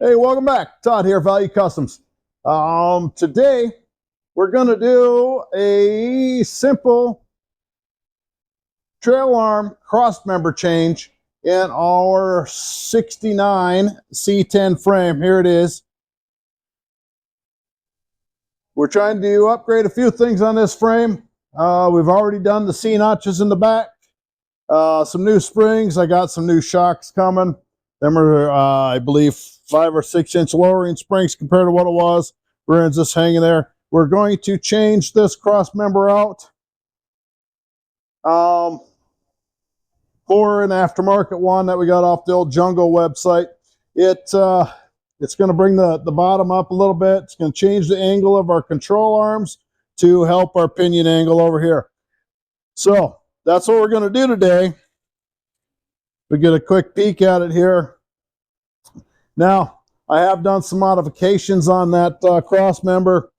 Hey, welcome back. Todd here, Value Kustoms. Today we're going to do a simple trail arm cross member change in our 69 C10 frame. Here it is. We're trying to upgrade a few things on this frame. We've already done the C notches in the back, some new springs. I got some new shocks coming. Them are, I believe, 5 or 6 inch lowering springs compared to what it was. Rear end's just hanging there. We're going to change this cross member out for an aftermarket one that we got off the old Jungle website. It's going to bring the bottom up a little bit. It's going to change the angle of our control arms to help our pinion angle over here. So that's what we're going to do today. We get a quick peek at it here. Now, I have done some modifications on that cross member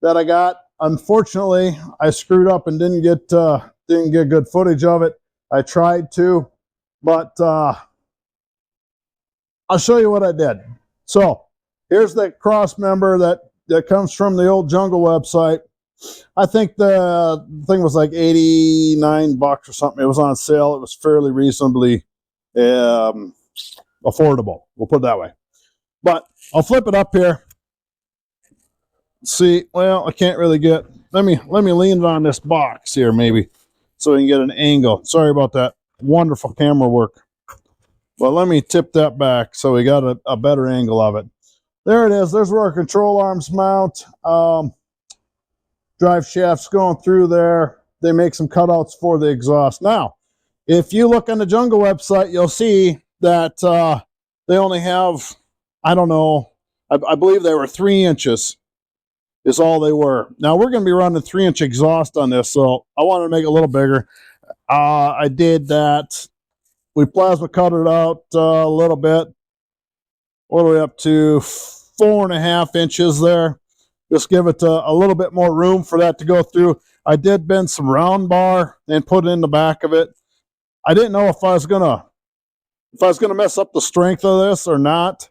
that I got. Unfortunately, I screwed up and didn't get good footage of it. I tried to, but I'll show you what I did. So here's that cross member that comes from the old Jungle website. I think the thing was like 89 bucks or something. It was on sale. It was fairly reasonably affordable. We'll put it that way. But I'll flip it up here. See, well, I can't really get. Let me lean on this box here, maybe, so we can get an angle. Sorry about that. Wonderful camera work. But let me tip that back so we got a better angle of it. There it is. There's where our control arms mount. Drive shafts going through there. They make some cutouts for the exhaust. Now, if you look on the Jungle website, you'll see that they only have, I don't know, I believe they were 3 inches is all they were. Now, we're going to be running 3-inch exhaust on this, so I wanted to make it a little bigger. I did that. We plasma cut it out a little bit, all the way up to 4.5 inches there. Just give it a little bit more room for that to go through. I did bend some round bar and put it in the back of it. I didn't know if I was gonna mess up the strength of this or not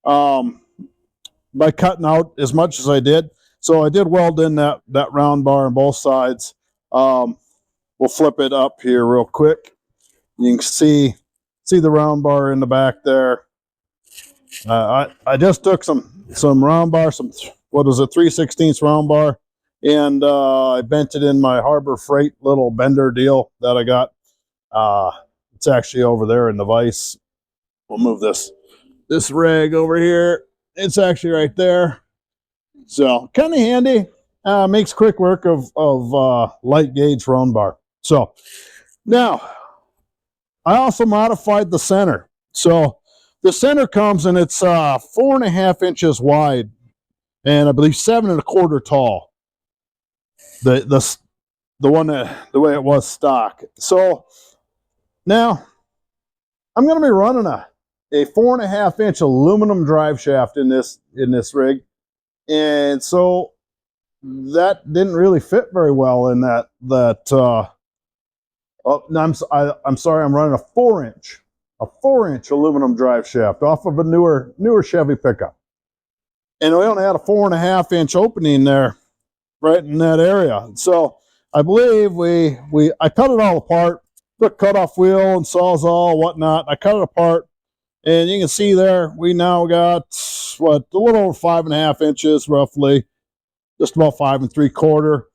by cutting out as much as I did. So I did weld in that round bar on both sides. We'll flip it up here real quick. You can see the round bar in the back there. I just took some round bar, what is it, 3/16 round bar, and I bent it in my Harbor Freight little bender deal that I got. It's actually over there in the vise. We'll move this rag over here. It's actually right there. So kind of handy. Makes quick work of light gauge round bar. So now I also modified the center. So the center comes and it's 4.5 inches wide, and I believe 7 1/4 tall. The way it was stock. So now I'm going to be running a 4.5 inch aluminum drive shaft in this rig, and so that didn't really fit very well in that. Oh, no, I'm sorry. I'm running a 4-inch aluminum drive shaft off of a newer Chevy pickup, and we only had a 4.5 inch opening there, right in that area. So I believe I cut it all apart, took cutoff wheel and sawzall, whatnot. I cut it apart, and you can see there we now got a little over 5.5 inches, roughly, just about 5 3/4.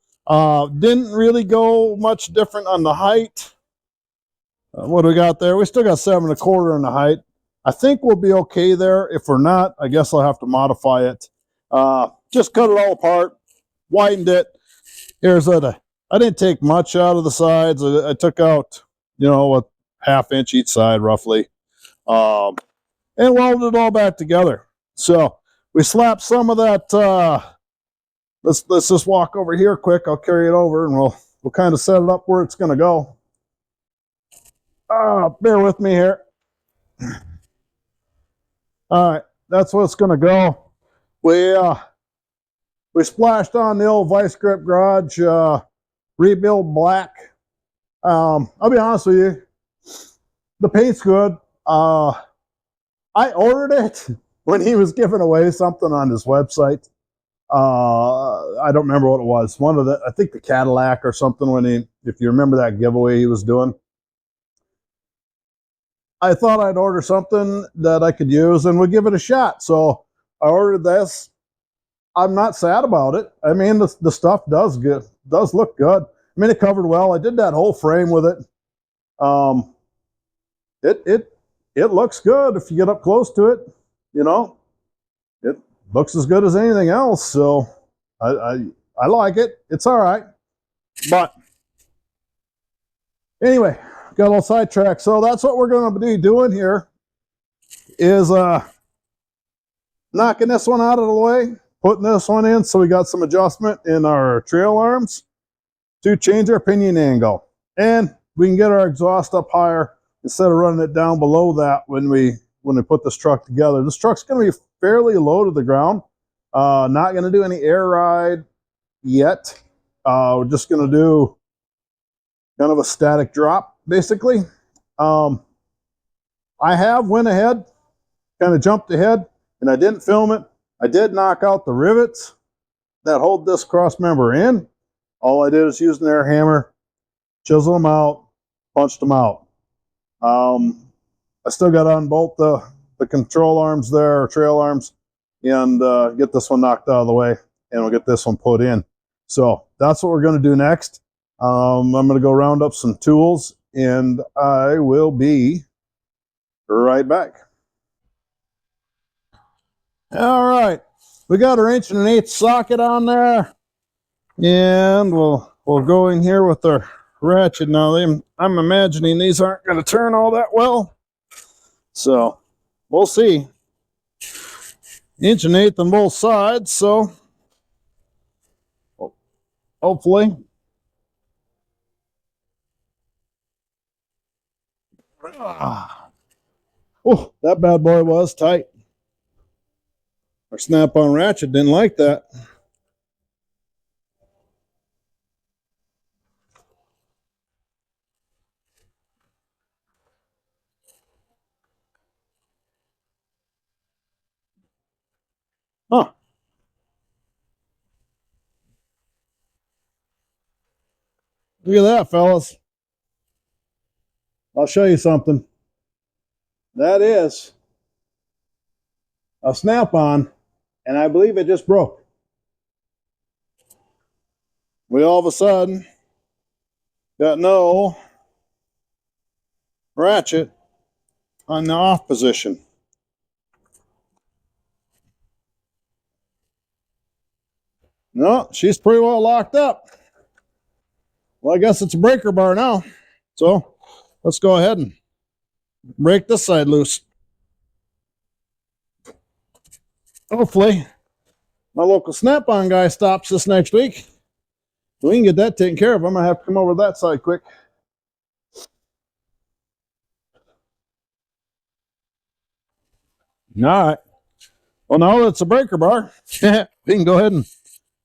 Didn't really go much different on the height. What do we got there? We still got 7 1/4 on the height. I think we'll be okay there. If we're not, I guess I'll have to modify it. Just cut it all apart, widened it. Here's I didn't take much out of the sides. I took out, a 1/2 inch each side, roughly, and welded it all back together. So we slapped some of that. Let's just walk over here quick. I'll carry it over, and we'll kind of set it up where it's going to go. Bear with me here. All right, that's where it's going to go. We splashed on the old Vice Grip Garage Rebuild Black. I'll be honest with you, the paint's good. I ordered it when he was giving away something on his website. I don't remember what it was. One of the, I think the Cadillac or something. When he, if you remember that giveaway he was doing, I thought I'd order something that I could use and would give it a shot. So I ordered this. I'm not sad about it. I mean, the stuff does look good. I mean, it covered well. I did that whole frame with it. It looks good if you get up close to it. You know, it looks as good as anything else. So I like it. It's all right. But anyway, got a little sidetracked. So that's what we're going to be doing here is knocking this one out of the way, putting this one in so we got some adjustment in our trail arms to change our pinion angle. And we can get our exhaust up higher instead of running it down below that when we put this truck together. This truck's going to be fairly low to the ground. Not going to do any air ride yet. We're just going to do kind of a static drop, basically. I have went ahead, kind of jumped ahead, and I didn't film it. I did knock out the rivets that hold this cross member in. All I did is use an air hammer, chisel them out, punched them out. I still got to unbolt the control arms there, or trail arms, and get this one knocked out of the way, and we'll get this one put in. So that's what we're going to do next. I'm going to go round up some tools, and I will be right back. All right, we got our 1.1/8" socket on there, and we'll go in here with our ratchet. Now, I'm imagining these aren't going to turn all that well, so we'll see. 1.1/8" on both sides, so hopefully. Oh, that bad boy was tight. Our snap-on ratchet didn't like that. Huh. Look at that, fellas. I'll show you something. That is a snap-on, and I believe it just broke. We all of a sudden got no ratchet on the off position. No, she's pretty well locked up. Well, I guess it's a breaker bar now. So let's go ahead and break this side loose. Hopefully my local snap-on guy stops this next week. We can get that taken care of. I'm going to have to come over that side quick. All right. Well, now it's a breaker bar. We can go ahead and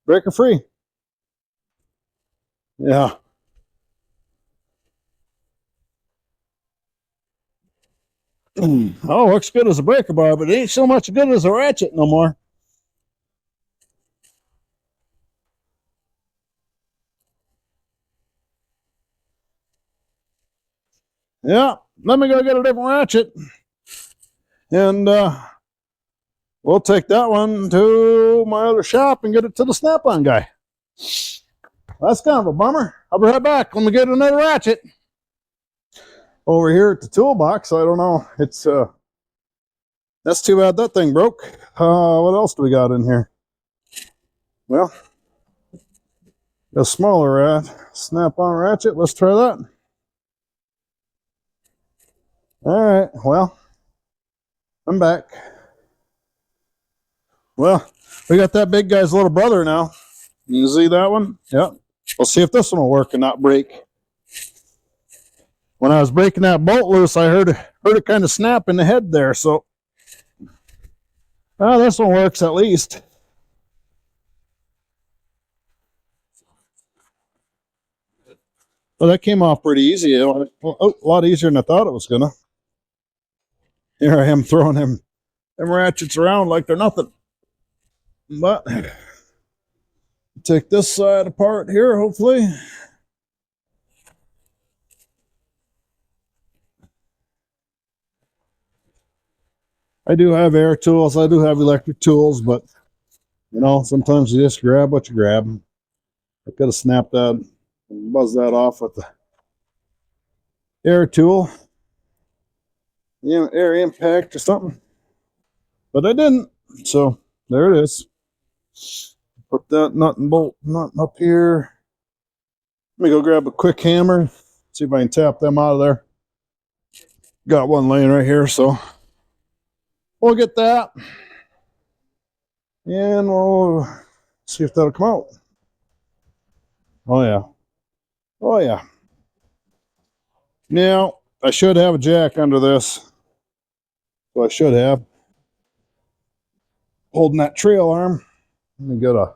break her free. Yeah. Oh, looks good as a breaker bar, but it ain't so much good as a ratchet no more. Yeah, let me go get a different ratchet. And we'll take that one to my other shop and get it to the snap-on guy. That's kind of a bummer. I'll be right back when we get another ratchet. Over here at the toolbox, I don't know. It's that's too bad that thing broke. What else do we got in here? Well, a smaller snap-on ratchet. Let's try that. All right, well, I'm back. Well, we got that big guy's little brother now. You see that one? Yep. We'll see if this one will work and not break. When I was breaking that bolt loose, I heard it kind of snap in the head there. So, well, this one works at least. Well, that came off pretty easy. A lot easier than I thought it was gonna. Here I am throwing him them ratchets around like they're nothing. But take this side apart here, hopefully. I do have air tools. I do have electric tools, but you know, sometimes you just grab what you grab. I could have snapped that and buzzed that off with the air tool, air impact or something, but I didn't. So there it is. Put that nut and bolt up here. Let me go grab a quick hammer, see if I can tap them out of there. Got one laying right here, so we'll get that, and we'll see if that'll come out. Oh yeah, oh yeah. Now I should have a jack under this, so I should have holding that trail arm. Let me get a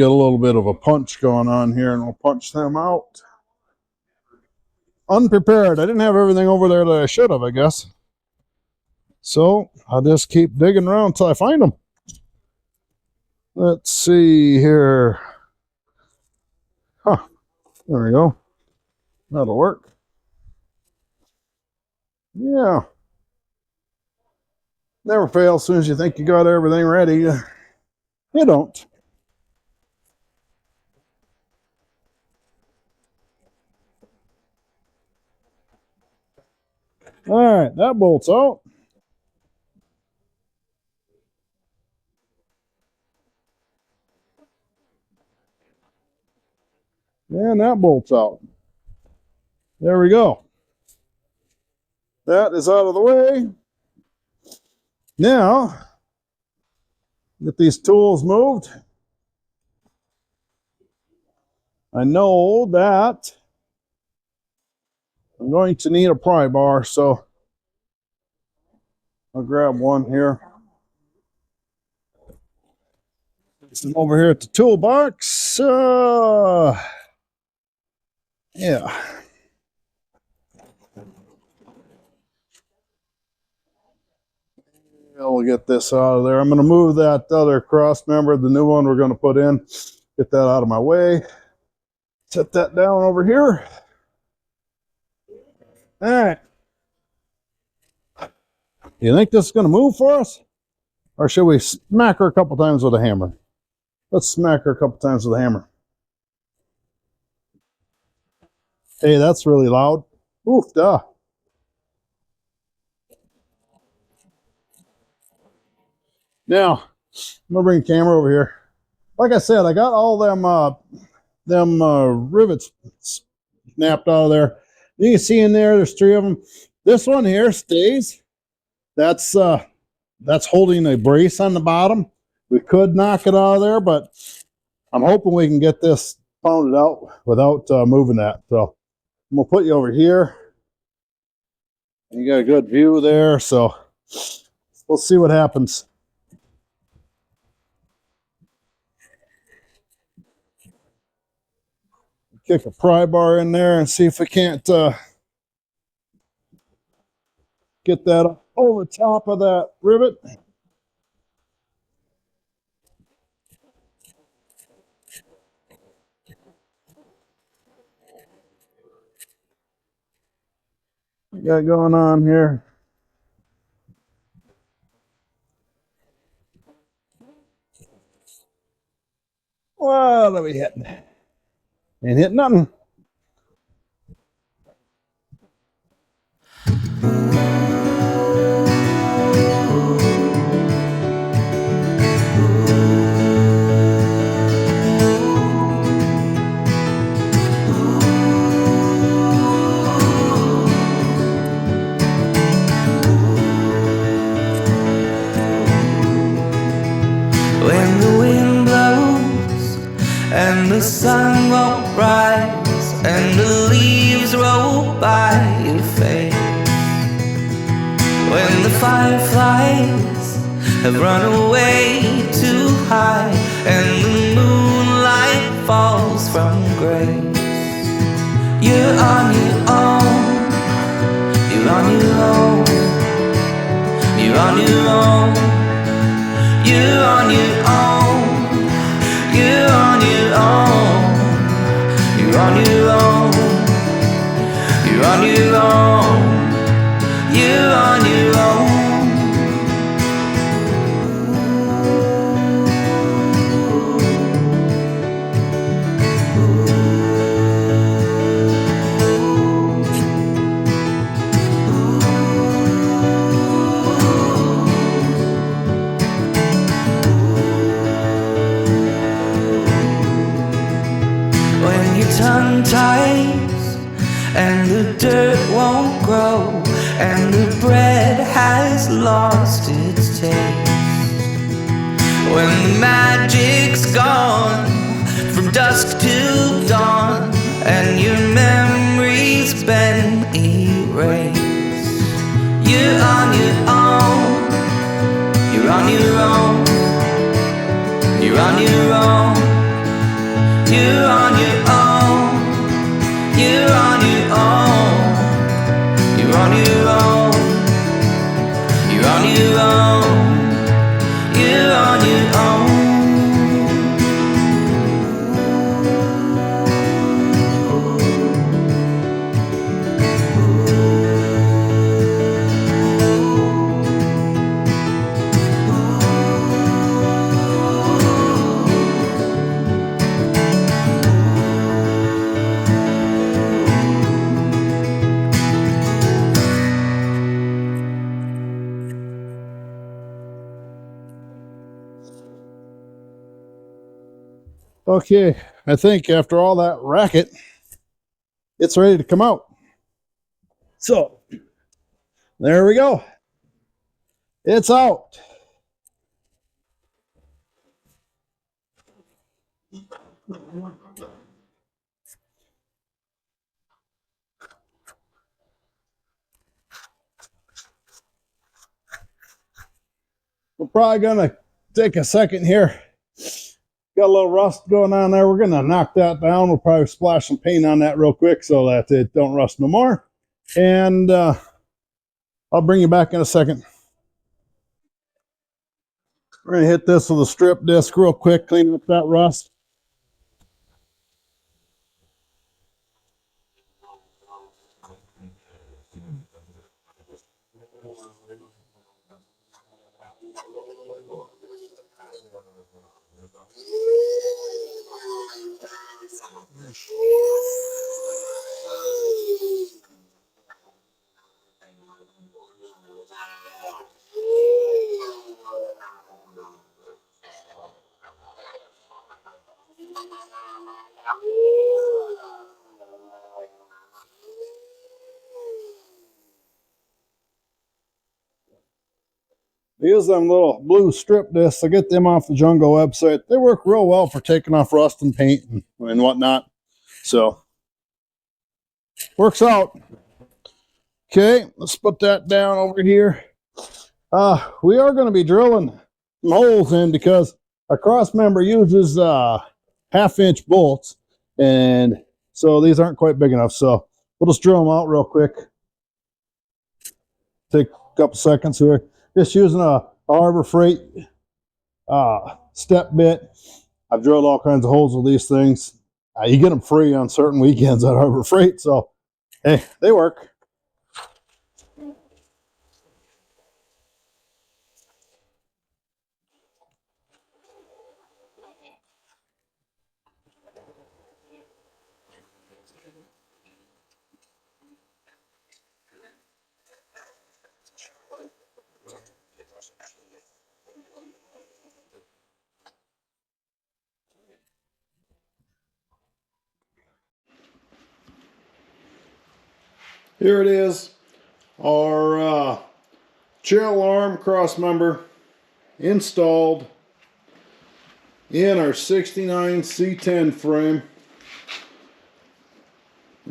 little bit of a punch going on here, and we'll punch them out. Unprepared. I didn't have everything over there that I should have, I guess. So I'll just keep digging around until I find them. Let's see here. Huh. There we go. That'll work. Yeah. Never fails. As soon as you think you got everything ready, you don't. All right, that bolt's out. And that bolt's out. There we go. That is out of the way. Now, get these tools moved. I know that I'm going to need a pry bar, so I'll grab one here. This is over here at the toolbox. Yeah. We'll get this out of there. I'm going to move that other Crossmember, the new one we're going to put in. Get that out of my way. Set that down over here. All right. You think this is going to move for us? Or should we smack her a couple times with a hammer? Let's smack her a couple times with a hammer. Hey, that's really loud. Oof, duh. Now, I'm going to bring the camera over here. Like I said, I got all them rivets snapped out of there. You can see in there, there's 3 of them. This one here stays. That's holding a brace on the bottom. We could knock it out of there, but I'm hoping we can get this pounded out without moving that. So I'm gonna put you over here. You got a good view there, so we'll see what happens. Kick a pry bar in there and see if we can't get that over top of that rivet. What we got going on here? What are we hitting? Ain't hitting nothing. When the wind blows and the sun won't rise and the leaves roll by your face, when the fireflies have run away too high and the moonlight falls from grace, you're on your own, you're on your own. You're on your own. You're on your own. You're on your own. You're on your own. You're on your own. You're on your own. When your tongue ties and the dirt won't grow and the bread has lost its taste, when the magic's gone from dusk till dawn and your memory's been erased, you're on your own. You're on your own. You're on your own. You're on your own. You're on your own. You're on your own. You're on your own. You're on your own. Okay, I think after all that racket, it's ready to come out. So, there we go. It's out. We're probably gonna take a second here. Got a little rust going on there. We're gonna knock that down. We'll probably splash some paint on that real quick so that it don't rust no more. And I'll bring you back in a second. We're gonna hit this with a strip disc real quick, clean up that rust. Use them little blue strip discs. I get them off the Jungle website. They work real well for taking off rust and paint and whatnot. So, works out. Okay, let's put that down over here. We are going to be drilling some holes in because our Crossmember uses 1/2-inch bolts, and so these aren't quite big enough. So we'll just drill them out real quick. Take a couple seconds here. Just using a Harbor Freight step bit. I've drilled all kinds of holes with these things. You get them free on certain weekends at Harbor Freight, so hey, they work. Here it is, our channel arm Crossmember installed in our 69 C10 frame.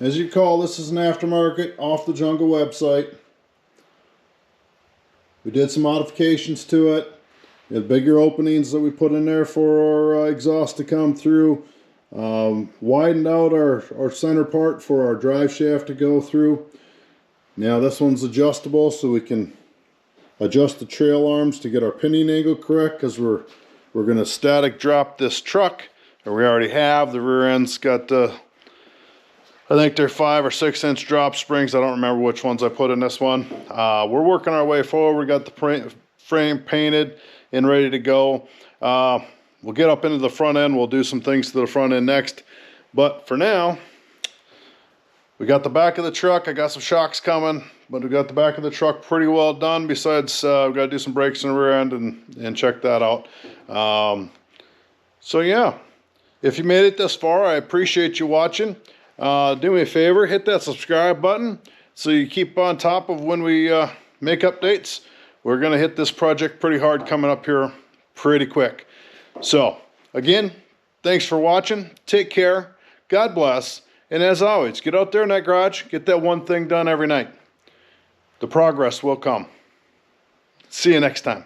As you call, this is an aftermarket off the Jungle website. We did some modifications to it. We had bigger openings that we put in there for our exhaust to come through. Widened out our center part for our drive shaft to go through. Now this one's adjustable, so we can adjust the trail arms to get our pinion angle correct, because we're going to static drop this truck, or we already have. The rear end's got I think they're 5 or 6 inch drop springs. I don't remember which ones I put in this one. We're working our way forward. We got the frame painted and ready to go. We'll get up into the front end. We'll do some things to the front end next. But for now, we got the back of the truck. I got some shocks coming, but we got the back of the truck pretty well done. Besides, we've got to do some brakes in the rear end and check that out. So yeah, if you made it this far, I appreciate you watching. Do me a favor, hit that subscribe button so you keep on top of when we make updates. We're going to hit this project pretty hard coming up here pretty quick. So, again, thanks for watching. Take care. God bless. And as always, get out there in that garage. Get that one thing done every night. The progress will come. See you next time.